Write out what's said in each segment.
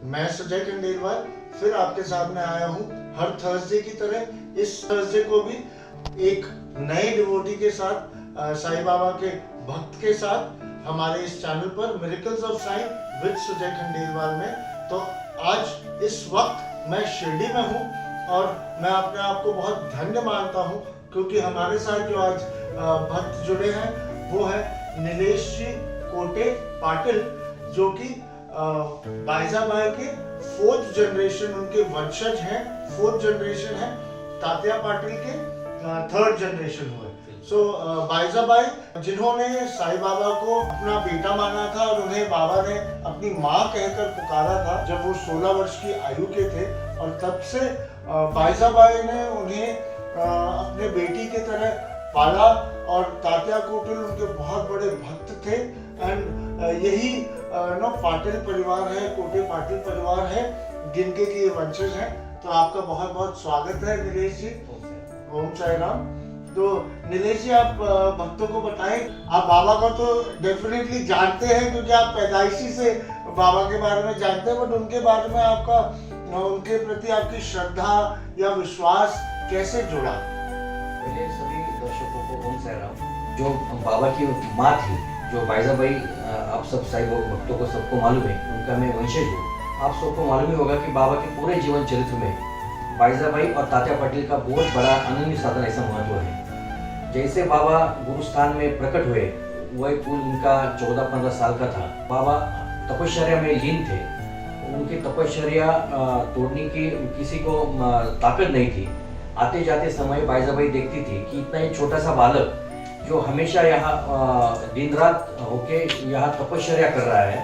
मैं सुजय खंडेलवाल फिर आपके सामने आया हूँ हर थर्सडे की तरह। इस थर्सडे को भी एक नए डिवोटी के साथ, साईं बाबा के भक्त के साथ हमारे इस चैनल पर miracles of Sai with Sujay Khandelwal में। तो आज इस वक्त मैं शिरडी में हूँ और मैं अपने आप को बहुत धन्य मानता हूँ क्योंकि हमारे साथ जो आज भक्त जुड़े हैं वो है नीलेश जी कोटे पाटिल, जो कि बाइजाबाई के 4th जनरेशन उनके वंशज हैं, 4th जनरेशन है। तात्या पाटिल के 3rd जनरेशन हुए। सो बाइजाबाई जिन्होंने साईं बाबा को अपना बेटा माना था और उन्हें बाबा ने अपनी माँ कहकर पुकारा था जब वो 16 वर्ष की आयु के थे, और तब से बाइजाबाई ने उन्हें अपने बेटी की तरह पाला। और तात्या कोटिल उनके बहुत बड़े भक्त थे। एंड यही पाटिल परिवार है, कोटे पाटिल परिवार है जिनके लिए वंशज हैं। तो आपका बहुत बहुत स्वागत है नीलेश जी। ओम साई राम। तो नीलेश जी, आप भक्तों को बताएं, आप बाबा को तो डेफिनेटली जानते हैं क्योंकि आप पैदाइशी से बाबा के बारे में जानते हैं, बट उनके बारे में आपका, उनके प्रति आपकी श्रद्धा या विश्वास कैसे जुड़ा? पहले सभी दर्शकों को ओम साई राम। जो बाबा की माँ थी, जो बाइजाबाई, आप सब साईं भक्तों को सबको मालूम है, उनका मैं वंशज हूँ। आप सबको मालूम ही होगा कि बाबा के पूरे जीवन चरित्र में बाइजाबाई और तात्या पाटिल का बहुत बड़ा अनन्य साधन ऐसा महत्व है। जैसे बाबा गुरु स्थान में प्रकट हुए, वह कुल उनका 14-15 साल का था। बाबा तपश्चर्या में लीन थे। उनकी तपश्चर्या तोड़ने की किसी को ताकत नहीं थी। आते जाते समय बाइजाबाई देखती थी कि इतना एक छोटा सा बालक जो हमेशा यहाँ दिन रात होके यहाँ तपश्चर्या कर रहा है,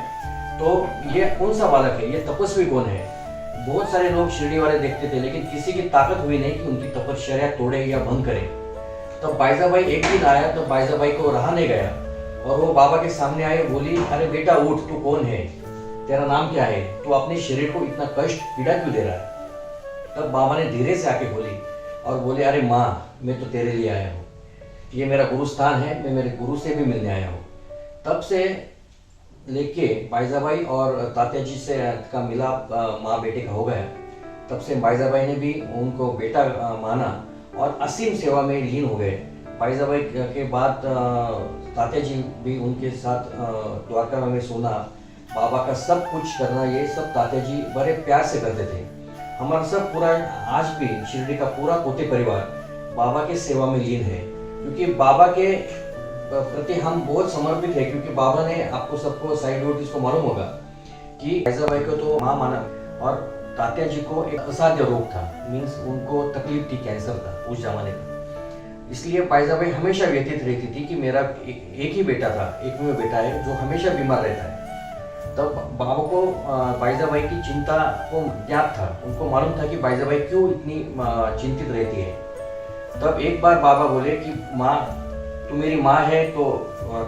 तो ये कौन सा बालक है, ये तपस्वी कौन है। बहुत सारे लोग शिरडी वाले देखते थे, लेकिन किसी की ताकत हुई नहीं कि उनकी तपश्चर्या तोड़े या भंग करे। तब बाइजाबाई एक दिन आया, तो बाइजाबाई को रहा नहीं गया और वो बाबा के सामने आए, बोली, अरे बेटा उठ, तू कौन है, तेरा नाम क्या है, तू अपने शरीर को इतना कष्ट पीड़ा क्यों दे रहा है। तब बाबा ने धीरे से आके बोली और बोले, अरे माँ, मैं तो तेरे लिए आया हूँ, ये मेरा गुरु स्थान है, मैं मेरे गुरु से भी मिलने आया हूँ। तब से लेके बाइजाबाई और तात्या जी से का मिलाप माँ बेटे का हो गया। तब से बाइजाबाई ने भी उनको बेटा माना और असीम सेवा में लीन हो गए। बाइजाबाई के बाद तात्या जी भी उनके साथ द्वारका में सोना, बाबा का सब कुछ करना, ये सब तात्या जी बड़े प्यार से करते थे। हमारा सब पूरा आज भी शिरडी का पूरा कोटे परिवार बाबा के सेवा में लीन है, क्योंकि बाबा के प्रति हम बहुत समर्पित है। क्योंकि बाबा ने, आपको सबको साइड डिवोटीज को मालूम होगा कि बाइजाबाई को तो माँ माना, और तात्या जी को एक असाध्य रोग था, मीन्स उनको तकलीफ थी, कैंसर था उस जमाने का। इसलिए बाइजाबाई हमेशा व्यतीत रहती थी कि मेरा एक ही बेटा था, एक में बेटा है जो हमेशा बीमार रहता है। तब बाबा को बाइजाबाई की चिंता को ज्ञात था, उनको मालूम था कि बाइजाबाई क्यों इतनी चिंतित रहती है। तब एक बार बाबा बोले कि माँ, तू मेरी माँ है तो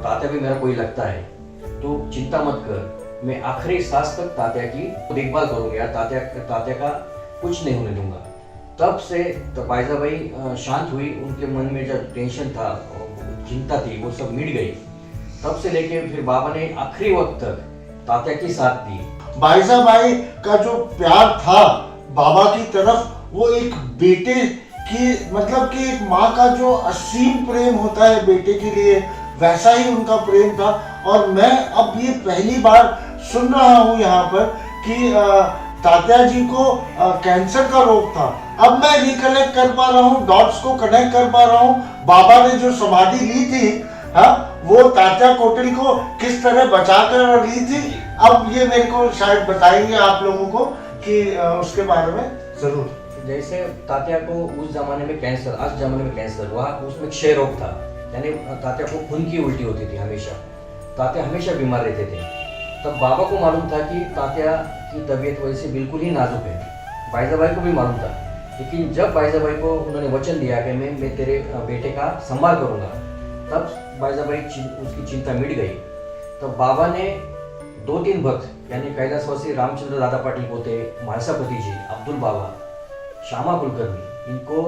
तात्या भी मेरा कोई लगता है, तो चिंता मत कर, मैं आखिरी सांस तक तात्या की देखभाल करूंगा, तात्या का कुछ नहीं होने दूंगा। तब से तो बाइजाबाई शांत हुई, उनके मन में जब टेंशन था, चिंता थी, वो सब मिट गई। तब से लेके फिर बाबा ने आखिरी वक्त तक तात्या की साथ दी। बाइजाबाई का जो प्यार था बाबा की तरफ, वो एक बेटे की, मतलब कि एक माँ का जो असीम प्रेम होता है बेटे के लिए, वैसा ही उनका प्रेम था। और मैं अब ये पहली बार सुन रहा हूँ यहाँ पर कि तात्या जी को कैंसर का रोग था। अब मैं रिकलेक्ट कर पा रहा हूँ, डॉट्स को कनेक्ट कर पा रहा हूँ। बाबा ने जो समाधि ली थी, वो तात्या कोटिल को किस तरह बचाकर ली थी। अब ये मेरे को शायद बताएंगे आप लोगों को कि उसके बारे में जरूर। जैसे तात्या को उस जमाने में कैंसर, आज जमाने में कैंसर हुआ, उसमें क्षय रोग था, यानी तात्या को खून की उल्टी होती थी हमेशा, तात्या हमेशा बीमार रहते थे। तब बाबा को मालूम था कि तात्या की तबीयत वैसे बिल्कुल ही नाजुक है, बाइजाबाई को भी मालूम था। लेकिन जब बाइजाबाई को उन्होंने वचन दिया कि मैं तेरे बेटे का संभाल करूंगा, तब बाइजाबाई उसकी चिंता मिट गई। तब बाबा ने 2-3 भक्त, यानी कैलाशवासी रामचंद्र दादा पाटिल पोते, महासापति जी, अब्दुल बाबा, श्यामा कुलकर्णी, इनको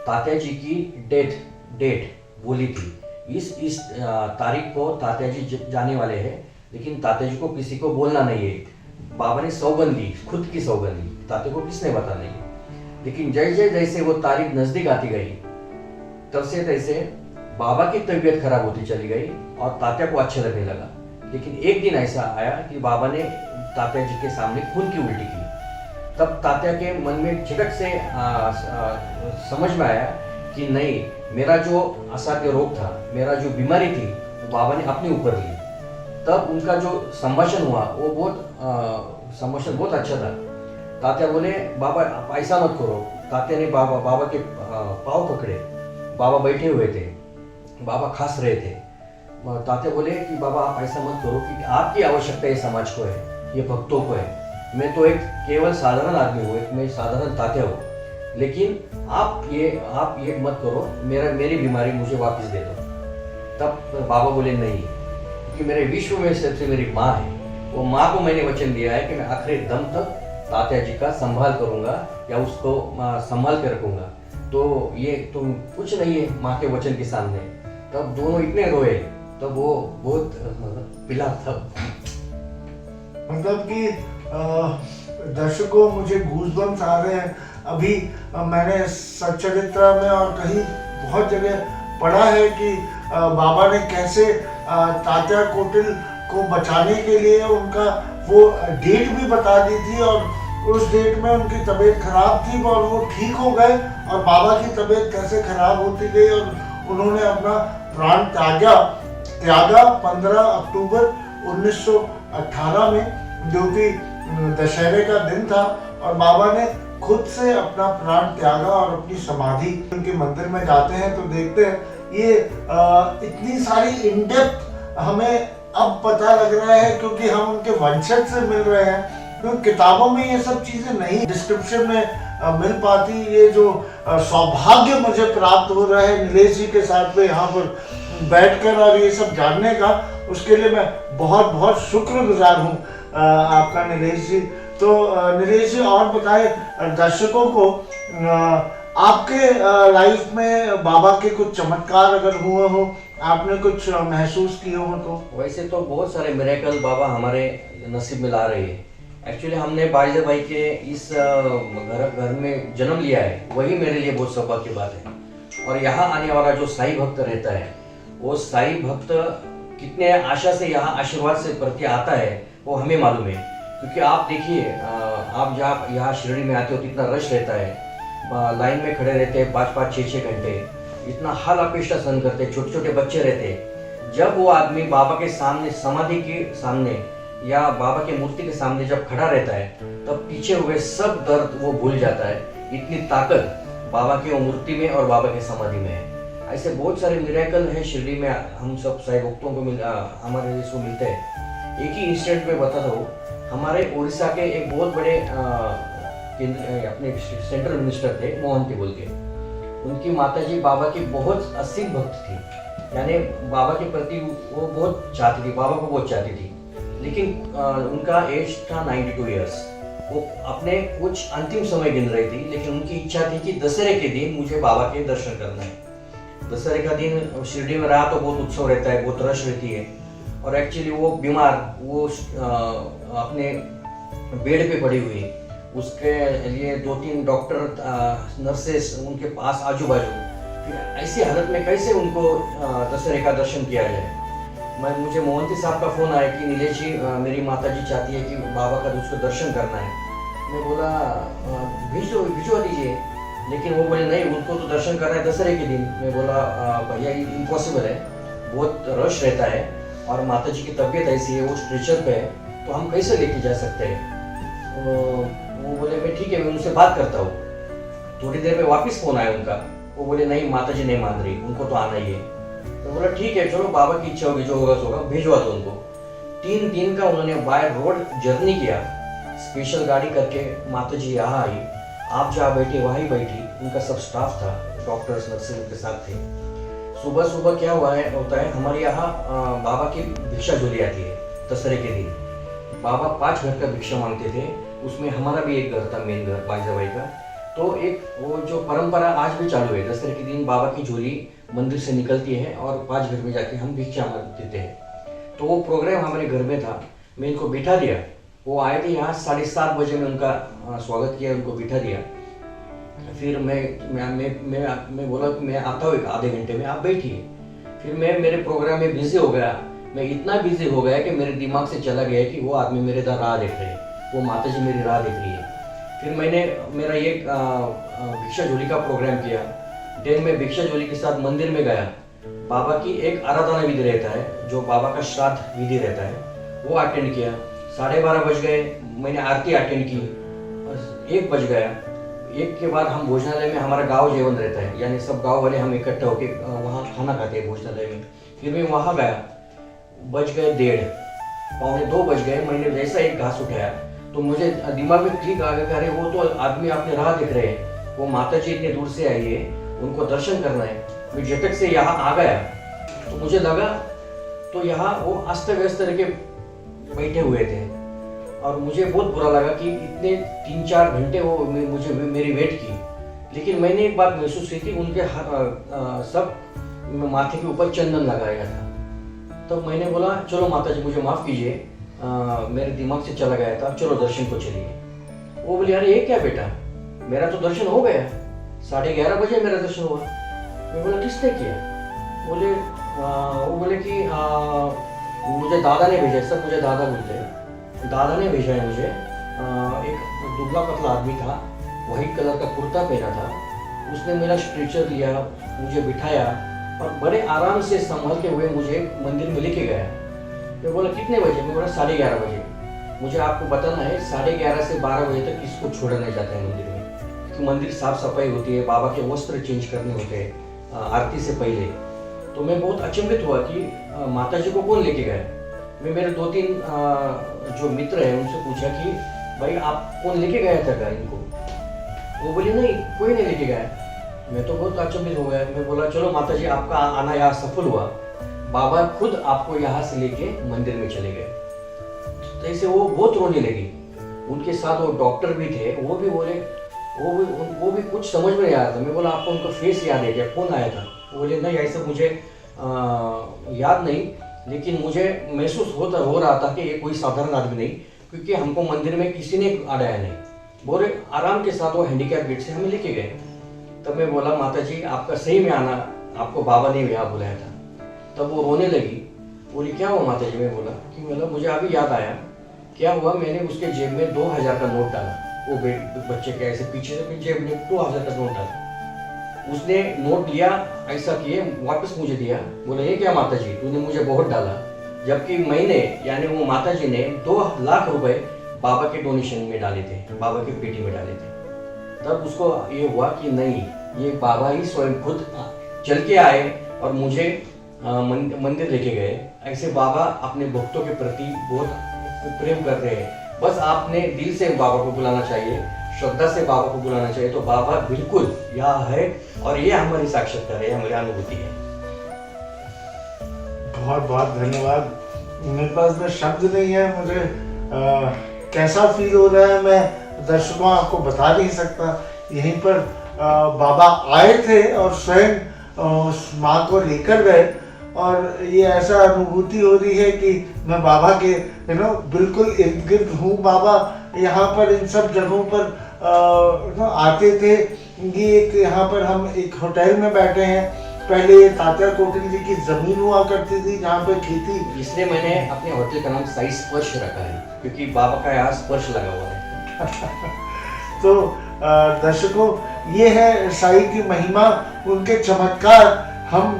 तात्या जी की डेट बोली थी। इस तारीख को तात्या जी जाने वाले हैं, लेकिन तात्या जी को किसी को बोलना नहीं है। बाबा ने सौगंध ली, खुद की सौगंध ली, ताते को किसने बता नहीं। लेकिन जैसे जैसे वो तारीख नजदीक आती गई, तब से तैसे बाबा की तबीयत खराब होती चली गई और तात्या को अच्छा लगने लगा। लेकिन एक दिन ऐसा आया कि बाबा ने तात्या जी के सामने खून की उल्टी की। तब तात्या के मन में झटक से समझ में आया कि नहीं, मेरा जो असाध्य रोग था, मेरा जो बीमारी थी, वो बाबा ने अपने ऊपर ली। तब उनका जो संभाषण हुआ वो संभाषण बहुत अच्छा था। तात्या बोले, बाबा आप ऐसा मत करो। तात्या ने बाबा के पाँव पकड़े। बाबा बैठे हुए थे, बाबा खांस रहे थे। तात्या बोले कि बाबा आप ऐसा मत करो, क्योंकि आपकी आवश्यकता ये समाज को है, ये भक्तों को है। मैं तो एक केवल साधारण आदमी हूँ, मैं साधारण तात्या हूँ, लेकिन आप ये मत करो, मेरी बीमारी मुझे वापस दे दो। तब बाबा बोले नहीं, क्योंकि मेरे विश्व में सबसे मेरी माँ है, वो माँ को मैंने वचन दिया है कि मैं आखिरी दम तक तात्या जी का संभाल करूंगा या उसको संभाल के रखूंगा। तो ये तुम कुछ नहीं है माँ के वचन के सामने। तब दोनों इतने रोए, तब वो बहुत पिला था। मतलब कि दर्शकों, मुझे गूज़बम्स आ रहे हैं। अभी मैंने सच्चरित्र में और कहीं बहुत जगह पढ़ा है कि बाबा ने कैसे तात्या कोटिल को बचाने के लिए उनका वो डेट भी बता दी थी, और उस डेट में उनकी तबीयत खराब थी और वो ठीक हो गए, और बाबा की तबीयत कैसे खराब होती गई और उन्होंने अपना प्राण त्यागा 15 अक्टूबर 1918 में, जो कि दशहरे का दिन था। और बाबा ने खुद से अपना प्राण त्यागा और अपनी समाधि उनके मंदिर में जाते हैं तो देखते हैं ये इतनी सारी इन डेप्थ हमें अब पता लग रहा है, क्योंकि हम उनके वंशज से मिल रहे हैं। तो किताबों में ये सब चीजें नहीं डिस्क्रिप्शन में मिल पाती। ये जो सौभाग्य मुझे प्राप्त हो रहा है नीलेश जी के साथ में यहाँ पर बैठकर और ये सब जानने का, उसके लिए मैं बहुत बहुत शुक्रगुजार हूँ आपका नीलेश जी। तो नीलेश जी, और बताए दर्शकों को आपके लाइफ में बाबा के कुछ चमत्कार अगर हुए हो, आपने कुछ महसूस किए हो तो? वैसे तो बहुत सारे मिरेकल बाबा हमारे नसीब में ला रहे हैं। एक्चुअली हमने बाइजा भाई के इस घर में जन्म लिया है, वही मेरे लिए बहुत सौभाग्य की बात है। और यहाँ आने वाला जो साईं भक्त रहता है, वो साईं भक्त कितने आशा से यहाँ आशीर्वाद से प्रति आता है वो हमें मालूम है। क्योंकि आप देखिए, आप जहाँ यहाँ शिरडी में आते हो तो इतना रश रहता है, लाइन में खड़े रहते हैं 5-5, 6-6 घंटे, इतना हाल अपेष्टा सहन करते, छोटे छोटे बच्चे रहते। जब वो आदमी बाबा के सामने, समाधि के सामने या बाबा की मूर्ति के सामने जब खड़ा रहता है, तब पीछे हुए सब दर्द वो भूल जाता है। इतनी ताकत बाबा की मूर्ति में और बाबा की समाधि में है। ऐसे बहुत सारे मिरेकल है शिरडी में, हम सब साईं भक्तों को हमारे इसको मिलते हैं। एक ही इंसिडेंट में बताता हूँ, हमारे उड़ीसा के एक बहुत बड़े अपने सेंट्रल मिनिस्टर थे, मोहंती बोल के। उनकी माताजी बाबा की बहुत असीम भक्त थी, यानी बाबा के प्रति वो बहुत चाहती थी, बाबा को बहुत चाहती थी। लेकिन उनका एज था 92 ईयर्स। वो अपने कुछ अंतिम समय गिन रही थी, लेकिन उनकी इच्छा थी कि दशहरे के दिन मुझे बाबा के दर्शन करना है। दशहरे का दिन शिरडी में रहा तो बहुत उत्सव रहता है, बहुत रश रहती है। और एक्चुअली वो बीमार, वो अपने बेड पे पड़ी हुई, उसके लिए 2-3 डॉक्टर, नर्सेस उनके पास आजू बाजू। ऐसी हालत में कैसे उनको दशहरे का दर्शन किया जाए? मुझे मोहंती साहब का फ़ोन आया कि नीलेश जी, मेरी माताजी चाहती है कि बाबा का उसको दर्शन करना है। मैं बोला भिजवा दीजिए, लेकिन वो बोले नहीं, उनको तो दर्शन करना है दशहरे के दिन। मैं बोला भैया ये इम्पॉसिबल है, बहुत रश रहता है और माताजी की तबीयत ऐसी है, वो स्ट्रेचर पे है, तो हम कैसे लेके जा सकते हैं? वो बोले मैं ठीक है, मैं उनसे बात करता हूँ। थोड़ी देर में वापस फ़ोन आया उनका, वो बोले नहीं, माताजी नहीं मान रही, उनको तो आना ही है। तो बोला ठीक है, चलो बाबा की इच्छा होगी, जो होगा सो होगा, भेजवा दो उनको। 3 दिन का उन्होंने बाय रोड जर्नी किया, स्पेशल गाड़ी करके माताजी यहाँ आई। आप जहाँ बैठे वहीं बैठी, उनका सब स्टाफ था, डॉक्टर्स, नर्सेज उनके साथ थे। सुबह सुबह क्या होता है हमारे यहाँ बाबा की भिक्षा झोली आती है दशहरे के दिन। बाबा 5 घर का भिक्षा मांगते थे, उसमें हमारा भी एक घर था, मेन घर बाइजा भाई का। तो एक वो जो परंपरा आज भी चालू है, दशहरे के दिन बाबा की झोली मंदिर से निकलती है और 5 घर में जाके हम भिक्षा देते हैं। तो वो प्रोग्राम हमारे घर में था, मैं इनको बिठा दिया वो आए थे यहाँ 7:30 बजे में उनका स्वागत किया, उनको बिठा दिया। फिर मैं बोला कि मैं आता हूँ 1 आधे घंटे में, आप बैठिए। फिर मैं मेरे प्रोग्राम में बिजी हो गया। मैं इतना बिजी हो गया कि मेरे दिमाग से चला गया कि वो आदमी मेरे इधर राह देख रहे हैं, वो माता जी मेरी राह देख रही है। फिर मैंने मेरा ये भिक्षा झोली का प्रोग्राम किया। देन मैं भिक्षा झोली के साथ मंदिर में गया। बाबा की एक आराधना विधि रहता है, जो बाबा का श्राद्ध विधि रहता है, वो अटेंड किया। 12:30 बज गए, मैंने आरती अटेंड की। 1 बज गया। 1 के बाद हम भोजनालय में, हमारा गांव जीवन रहता है, यानी सब गांव वाले हम इकट्ठा होकर वहाँ खाना खाते हैं भोजनालय में। फिर मैं वहाँ गया, बज गए 1:30, 1:45 बज गए। मैंने जैसा एक घास उठाया तो मुझे दिमाग में क्लिक आ गया कि अरे वो तो आदमी आपने राह देख रहे हैं, वो माता जी इतने दूर से आई है, उनको दर्शन करना है। मैं झटक से यहाँ आ गया तो मुझे लगा तो यहाँ वो अस्त व्यस्त रह के बैठे हुए थे और मुझे बहुत बुरा लगा कि इतने 3-4 घंटे वो मुझे मेरी वेट की। लेकिन मैंने एक बात महसूस की कि उनके सब माथे के ऊपर चंदन लगाया था। तब तो मैंने बोला चलो माता जी मुझे माफ़ कीजिए, मेरे दिमाग से चला गया था, चलो दर्शन को चलिए। वो बोले अरे ये क्या बेटा, मेरा तो दर्शन हो गया, 11:30 बजे मेरा दर्शन हुआ। मैं बोला किसने किया? वो बोले कि मुझे दादा ने भेजा है, सब मुझे दादा बोलते हैं, दादा ने भेजा है मुझे। एक दुबला पतला आदमी था, व्हाइट कलर का कुर्ता पहना था, उसने मेरा स्ट्रेचर लिया, मुझे बिठाया और बड़े आराम से संभाल के हुए मुझे मंदिर में लेके गया। मैं बोला कितने बजे? मैं बोला 11:30 बजे। मुझे आपको बताना है 11:30 से 12 बजे तक किसको छोड़ा नहीं जाता है मंदिर में, क्योंकि मंदिर साफ सफाई होती है, बाबा के वस्त्र चेंज करने होते हैं आरती से पहले। तो मैं बहुत अचंभित हुआ कि माता जी को कौन लेके गया। मैं मेरे 2-3 जो मित्र हैं उनसे पूछा कि भाई आप कौन लेके गया था क्या इनको? वो बोले नहीं, कोई नहीं लेके गया। मैं तो बहुत अचंभित हो गया। मैं बोला चलो माता जी आपका आना यहाँ सफल हुआ, बाबा खुद आपको यहाँ से लेके मंदिर में चले गए। तो ऐसे वो बहुत रोने लगी। उनके साथ वो डॉक्टर भी थे, वो भी बोले, वो भी कुछ समझ में नहीं आ रहा था। मैं बोला आपको उनका फेस याद है क्या, कौन आया था? वो बोले नहीं ऐसे मुझे याद नहीं, लेकिन मुझे महसूस हो रहा था कि ये कोई साधारण आदमी नहीं, क्योंकि हमको मंदिर में किसी ने अड़ाया नहीं। बोले आराम के साथ वो हैंडीकैप गेट से हमें लेके गए। तब मैं बोला माता जी आपका सही में आना, आपको बाबा ने यहाँ बुलाया था। तब वो रोने लगी, बोली क्या हुआ माता जी? मैं बोला कि मतलब मुझे अभी याद आया क्या हुआ। मैंने उसके जेब में 2000 का नोट डाला, वो बच्चे के ऐसे पीछे से जेब में 2000 का नोट डाला। उसने नोट लिया, ऐसा किए वापस मुझे दिया। बोला ये क्या माता जी, तूने मुझे बहुत डाला, जबकि मैंने यानी वो माता जी ने 2 लाख रुपए बाबा के डोनेशन में डाले थे, बाबा की पेटी में डाले थे। तब उसको ये हुआ कि नहीं, ये बाबा ही स्वयं खुद चल के आए और मुझे मंदिर लेके गए। ऐसे बाबा अपने भक्तों के प्रति बहुत प्रेम कर रहे हैं। बस आपने दिल से बाबा को बुलाना चाहिए, श्रद्धा से बाबा को बुलाना चाहिए, तो बाबा बिल्कुल यहाँ है। और ये हमारी साक्षात्कार है, हमारी अनुभूति है। बहुत बहुत धन्यवाद। मेरे पास में शब्द नहीं है, मुझे कैसा फील हो रहा है मैं दर्शकों आपको बता नहीं सकता। यहीं पर बाबा आए थे और स्वयं उस माँ को लेकर गए, और ये ऐसा अनुभूति हो रही है कि मैं बाबा के बिल्कुल इर्द गिर्द हूँ। बाबा यहाँ पर इन सब जगहों पर आते थे। ये एक यहाँ पर हम एक होटल में बैठे हैं, पहले तात्या कोटिल जी की जमीन हुआ करती थी जहाँ पे खेती। इसलिए मैंने अपने होटल का नाम साई स्पर्श रखा है, क्योंकि बाबा का यहाँ स्पर्श लगा हुआ है। तो दर्शकों ये है साई की महिमा, उनके चमत्कार हम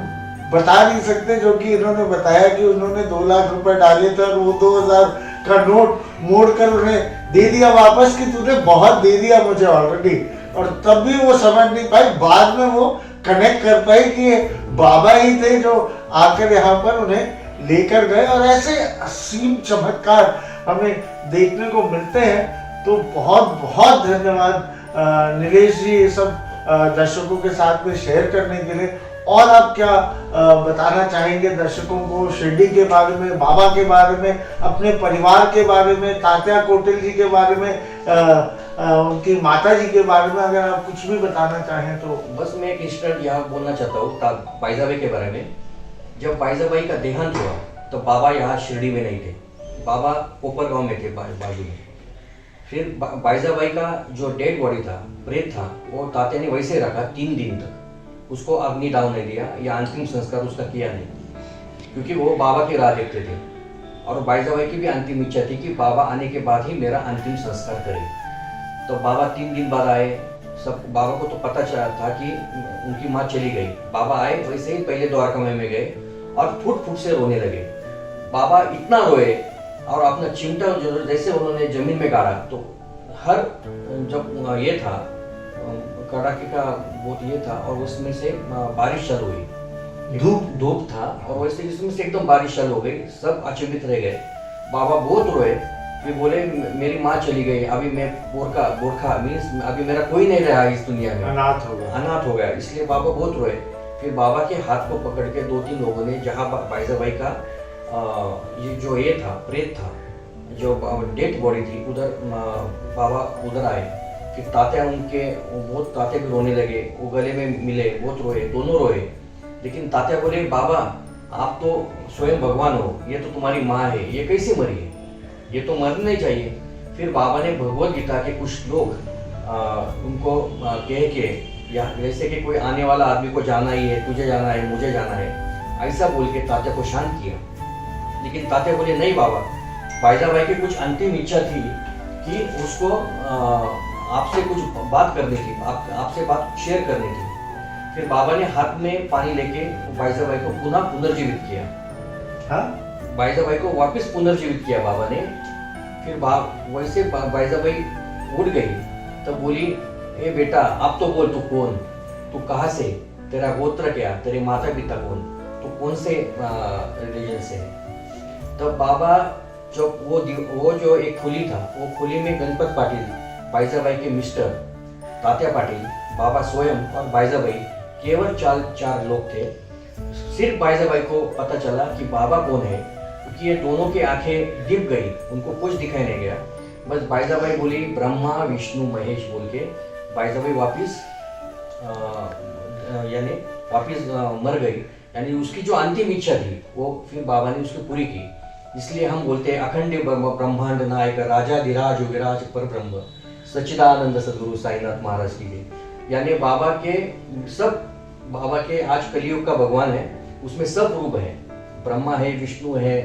बता नहीं सकते। जो कि इन्होंने बताया कि उन्होंने 2 लाख रुपए डाले थे और वो 2000 का नोट मोड़कर उन्हें दे दिया वापस कि तूने बहुत दे दिया मुझे ऑलरेडी। और तब भी वो समझ नहीं पाई, बाद में वो कनेक्ट कर पाई कि बाबा ही थे जो आकर यहाँ पर उन्हें लेकर गए। और ऐसे असीम चमत्कार हमें देखने को मिलते हैं। तो बहुत बहुत धन्यवाद नीलेश जी ये सब दर्शकों के साथ में शेयर करने के लिए। और आप क्या बताना चाहेंगे दर्शकों को शिरडी के बारे में, बाबा के बारे में, अपने परिवार के बारे में, तात्या कोटिल जी के बारे में, उनकी माता जी के बारे में, अगर आप कुछ भी बताना चाहें तो? बस मैं एक इंसिडेंट यहाँ बोलना चाहता हूँ बाईजाबाई के बारे में। जब बाईजाबाई का देहांत हुआ तो बाबा यहाँ शिरडी में नहीं थे, बाबा कोपर गांव में थे बाजू में। फिर बाईजाबाई का जो डेड बॉडी था, प्रेत था, वो तात्या ने वैसे रखा 3 दिन तक। उसको अग्नि दाव नहीं दिया या अंतिम संस्कार उसका किया नहीं, क्योंकि वो बाबा की राह देखते थे। और बाईजाबाई की भी अंतिम इच्छा थी कि बाबा आने के बाद ही मेरा अंतिम संस्कार करें। तो बाबा 3 दिन बाद आए। सब बाबा को तो पता चला था कि उनकी माँ चली गई। बाबा आए, वैसे ही पहले द्वारका में गए और फुट फुट से रोने लगे। बाबा इतना रोए और अपना चिमटा जो जैसे उन्होंने जमीन में गाड़ा, तो हर जब ये था कड़ाके का बहुत ये था, और उसमें से बारिश चालू हुई, धूप था, और वैसे इसमें से एकदम बारिश चालू हो गई। सब अचंभित रह गए। बाबा बहुत रोए। फिर बोले मेरी माँ चली गई, अभी मैं बोरखा मीन्स अभी मेरा कोई नहीं रहा इस दुनिया में, अनाथ हो गया। इसलिए बाबा बहुत रोए। फिर बाबा के हाथ को पकड़ के 2-3 लोगों ने, जहाँ बाईजाबाई का ये जो ये था प्रेत था, जो डेड बॉडी थी, उधर बाबा उधर आए। फिर तात्या तात्या भी रोने लगे। वो गले में मिले, बहुत रोए, दोनों रोए। लेकिन तात्या बोले बाबा आप तो स्वयं भगवान हो, ये तो तुम्हारी माँ है, ये कैसे मरी है, ये तो मरना नहीं चाहिए। फिर बाबा ने भगवत गीता के कुछ लोग उनको कह के, या जैसे कि कोई आने वाला आदमी को जाना ही है, तुझे जाना है, मुझे जाना है, ऐसा बोल के तात्या को शांत किया। लेकिन तात्या बोले नहीं बाबा, बाईजाबाई की कुछ अंतिम इच्छा थी कि उसको आपसे कुछ बात करनी थी, आपसे बात शेयर करनी थी। फिर बाबा ने हाथ में पानी लेके बाईजाबाई को पुनः पुनर्जीवित किया। हाँ, बाईजाबाई को वापस पुनर्जीवित किया बाबा ने। फिर वैसे बाईजाबाई उठ गई। तब बोली ए बेटा अब तो बोल, तू कौन, तू कहाँ से, तेरा गोत्र क्या, तेरे माता पिता कौन, तू कौन से रिलीजन से है। तब बाबा जब वो जो एक खुली था, वो खुली में गणपत पाटिल, बाईजाबाई के मिस्टर तात्या पाटिल, बाबा स्वयं और बाईजाबाई, केवल 4 लोग थे। सिर्फ बाईजाबाई को पता चला कि बाबा कौन है, क्योंकि ये दोनों की आंखें दिप गई, उनको कुछ दिखाई नहीं गया। बस बाईजाबाई बोली ब्रह्मा विष्णु महेश बोल के बाईजाबाई वापिस मर गई। यानी उसकी जो अंतिम इच्छा थी वो फिर बाबा ने उसकी पूरी की। इसलिए हम बोलते हैं अखंड ब्रह्मांड नायक राजाधिराज विराज पर ब्रह्म सच्चिदानंद सदगुरु साईनाथ महाराज की जय। यानी बाबा के आज कलयुग का भगवान है, उसमें सब रूप है, ब्रह्मा है, विष्णु है,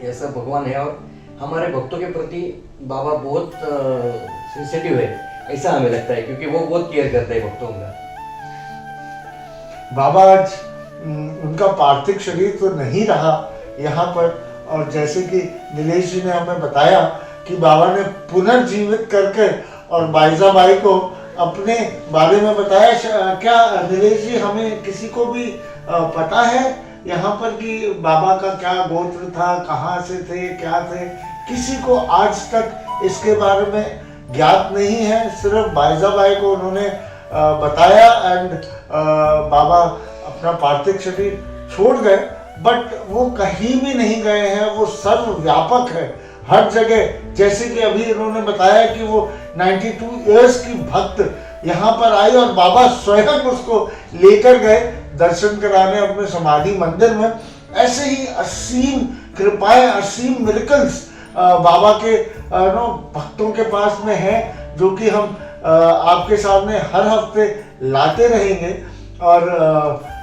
ये सब भगवान है। और हमारे भक्तों के प्रति बाबा बहुत सेंसिटिव है, ऐसा हमें लगता है, क्योंकि वो बहुत केयर करते हैं भक्तों का। बाबा आज उनका पार्थिव शरीर तो नहीं रहा यहाँ पर, और जैसे कि नीलेश जी ने हमें बताया कि बाबा ने पुनर्जीवित करके और बाईजाबाई को अपने बारे में बताया। क्या नीलेश जी, हमें किसी को भी पता है यहाँ पर कि बाबा का क्या गोत्र था, कहाँ से थे, क्या थे? किसी को आज तक इसके बारे में ज्ञात नहीं है। सिर्फ बाईजाबाई को उन्होंने बताया एंड बाबा अपना पार्थिव शरीर छोड़ गए, बट वो कहीं भी नहीं गए हैं, वो सर्वव्यापक है हर जगह। जैसे कि अभी इन्होंने बताया कि वो 92 इयर्स की भक्त यहाँ पर आई और बाबा स्वयं उसको लेकर गए दर्शन कराने अपने समाधि मंदिर में। ऐसे ही असीम कृपाएं, असीम मिरेकल्स बाबा के भक्तों के पास में है, जो कि हम आपके सामने हर हफ्ते लाते रहेंगे। और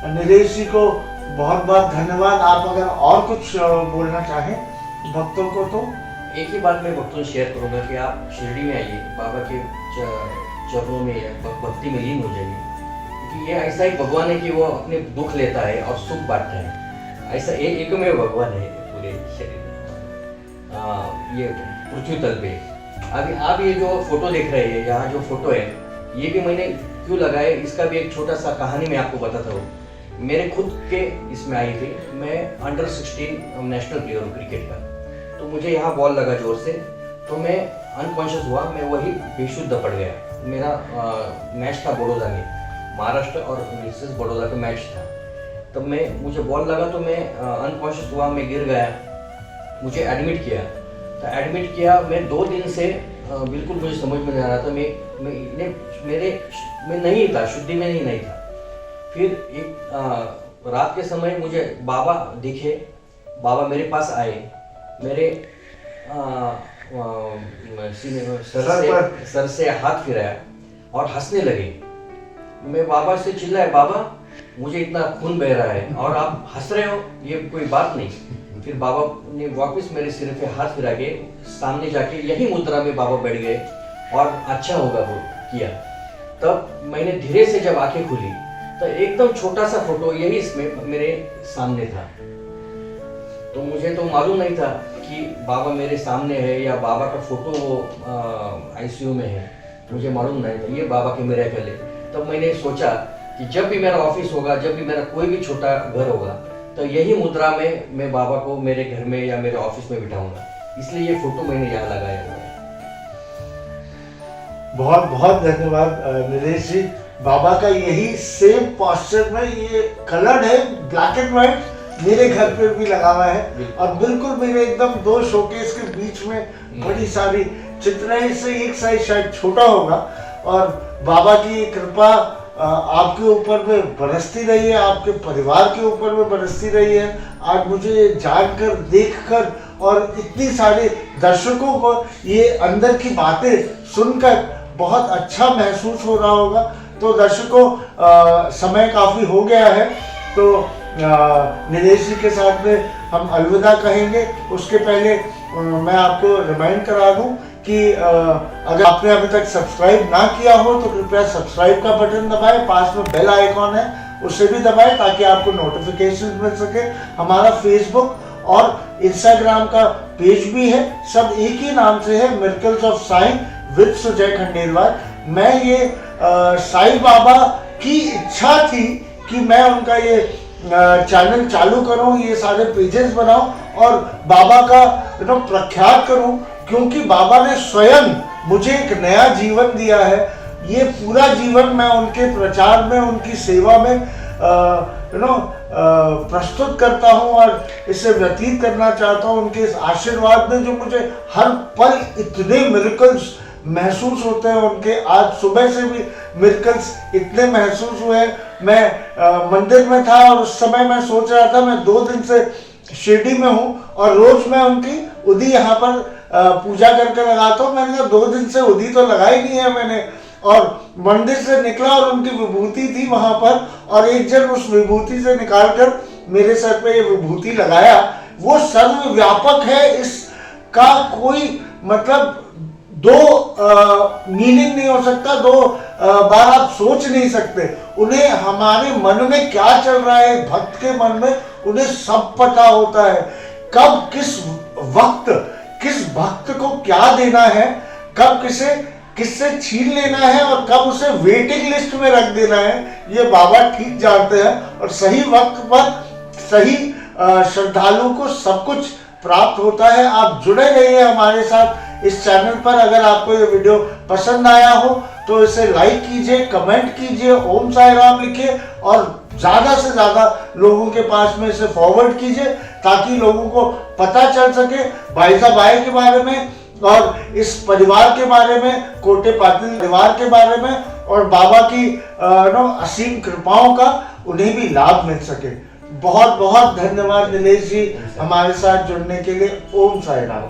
नीलेश जी को बहुत बहुत धन्यवाद। आप अगर और कुछ बोलना चाहें भक्तों को तो। एक ही बात मैं भक्तों से शेयर करूंगा कि आप शिरडी में आइए, बाबा के चरणों में भक्ति में लीन हो जाइए, क्योंकि ये ऐसा एक भगवान है कि वो अपने दुख लेता है और सुख बांटता है। ऐसा एकमेव भगवान है पूरे शरीर में, ये पृथ्वी तल पे। अभी आप ये जो फोटो देख रहे हैं, यहाँ जो फोटो है, ये भी मैंने क्यों लगाया, इसका भी एक छोटा सा कहानी मैं आपको बताता हूँ। मेरे खुद के इसमें आई थी, मैं अंडर 16 नेशनल प्लेयर हूँ क्रिकेट का। तो मुझे यहाँ बॉल लगा जोर से, तो मैं अनकॉन्शियस हुआ, मैं वही बेशुद्ध पड़ गया। मेरा मैच था बड़ौदा में, महाराष्ट्र और वर्सेस बड़ौदा का मैच था। तब मुझे बॉल लगा तो मैं अनकॉन्शियस हुआ, मैं गिर गया, मुझे एडमिट किया। तो एडमिट किया, मैं 2 दिन से बिल्कुल मुझे समझ में नहीं आ रहा था, मैं नहीं था, शुद्धि में नहीं था। फिर एक रात के समय मुझे बाबा दिखे, बाबा मेरे पास आए, मेरे सर से हाथ फिराया और हंसने लगे। मैं बाबा से चिल्लाया, बाबा मुझे इतना खून बह रहा है और आप हंस रहे हो, ये कोई बात नहीं। फिर बाबा ने वापस मेरे सिर पे हाथ फिरा के सामने जाके यही मुद्रा में बाबा बैठ गए और अच्छा होगा वो किया। तब मैंने धीरे से जब आंखें खुली तो एकदम छोटा सा फोटो यही इसमें मेरे सामने था। तो मुझे तो मालूम नहीं था कि बाबा मेरे सामने है या बाबा का फोटो वो आईसीयू में है, मुझे मालूम नहीं था। ये बाबा के मिरेकल है। तब मैंने सोचा कि जब भी मेरा ऑफिस होगा, जब भी मेरा कोई भी छोटा घर होगा, तो यही मुद्रा में मैं बाबा को मेरे घर में या मेरे ऑफिस में बिठाऊंगा। इसलिए ये फोटो मैंने यहाँ लगाया हुआ है। बहुत बहुत धन्यवाद नीलेश जी। बाबा का यही सेम पोस्चर में ये कलर्ड है, ब्लैक एंड व्हाइट, मेरे घर पे भी लगा हुआ है और बिल्कुल मेरे एकदम दो शोकेस के बीच में बड़ी सारी चित्र है। इससे एक साइज शायद छोटा होगा और बाबा की कृपा आपके ऊपर में बरसती रही है, आपके परिवार के ऊपर में बरसती रही है। आज मुझे जानकर, देखकर और इतनी सारे दर्शकों को ये अंदर की बातें सुनकर बहुत अच्छा महसूस हो रहा होगा। तो दर्शकों, समय काफ़ी हो गया है, तो नीलेश जी के साथ में हम अलविदा कहेंगे। उसके पहले मैं आपको रिमाइंड करा दूं कि अगर आपने अभी तक सब्सक्राइब ना किया हो तो कृपया सब्सक्राइब का बटन दबाएं, पास में बेल आइकॉन है उसे भी दबाएं ताकि आपको नोटिफिकेशन मिल सके। हमारा फेसबुक और इंस्टाग्राम का पेज भी है, सब एक ही नाम से है, miracles of Sai with Sujay Khandelwal. मैं ये साईं बाबा की इच्छा थी कि मैं उनका ये चैनल चालू करूं, ये सारे पेजेस बनाऊं और बाबा का प्रख्यात करूं, क्योंकि बाबा ने स्वयं मुझे एक नया जीवन दिया है। ये पूरा जीवन मैं उनके प्रचार में, उनकी सेवा में प्रस्तुत करता हूं और इसे व्यतीत करना चाहता हूं। उनके इस आशीर्वाद में जो मुझे हर पल इतने मिरेकल्स महसूस होते हैं उनके, आज सुबह से भी मिरेकल्स इतने महसूस हुए। मैं मंदिर में था और उस समय मैं सोच रहा था, मैं 2 दिन से शिरडी में हूँ और रोज मैं उनकी उदी यहाँ पर पूजा करके लगाता हूँ। मैंने कहा 2 दिन से उदी तो लगाई नहीं है मैंने, और मंदिर से निकला और उनकी विभूति थी वहां पर और एक जन उस विभूति से निकालकर मेरे सर पे ये विभूति लगाया। वो सर्वव्यापक है, इसका कोई मतलब 2 मीनिंग नहीं हो सकता, 2 बार आप सोच नहीं सकते। उन्हें हमारे मन में क्या चल रहा है, भक्त के मन में उन्हें सब पता होता है। कब किस वक्त किस भक्त को क्या देना है, कब किससे छीन लेना है और कब उसे वेटिंग लिस्ट में रख देना है, ये बाबा ठीक जानते हैं। और सही वक्त पर सही श्रद्धालु को सब कुछ प्राप्त होता है। आप जुड़े रहिए हमारे साथ इस चैनल पर। अगर आपको ये वीडियो पसंद आया हो तो इसे लाइक कीजिए, कमेंट कीजिए, ओम साई राम लिखिए और ज़्यादा से ज़्यादा लोगों के पास में इसे फॉरवर्ड कीजिए ताकि लोगों को पता चल सके भाईजा भाई के बारे में और इस परिवार के बारे में, कोटे पाटिल परिवार के बारे में और बाबा की असीम कृपाओं का उन्हें भी लाभ मिल सके। बहुत बहुत धन्यवाद नीलेश जी हमारे साथ जुड़ने के लिए। ओम साई राम।